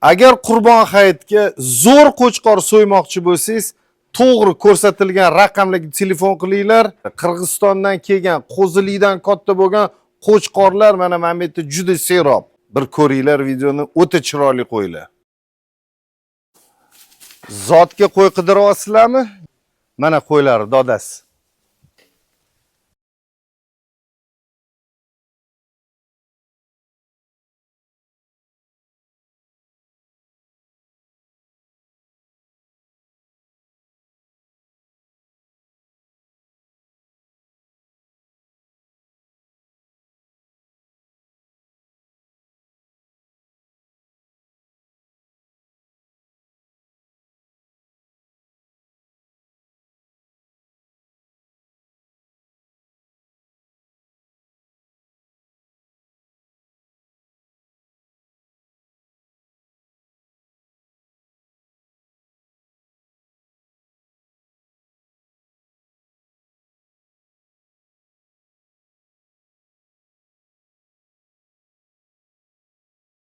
Agar Qurbon hayitga zo'r qo'chqor so'ymoqchi bo'lsangiz, to'g'ri ko'rsatilgan raqamlarga telefon qilinglar. Qirg'izistondan kelgan, Qo'zilikdan katta bo'lgan qo'chqorlar mana bu yerda juda serob. Bir ko'ringlar videoni, o'ta chiroyli qo'ylar. Zotga qo'y qidiryapsizlarmi? Mana qo'ylar dodasi.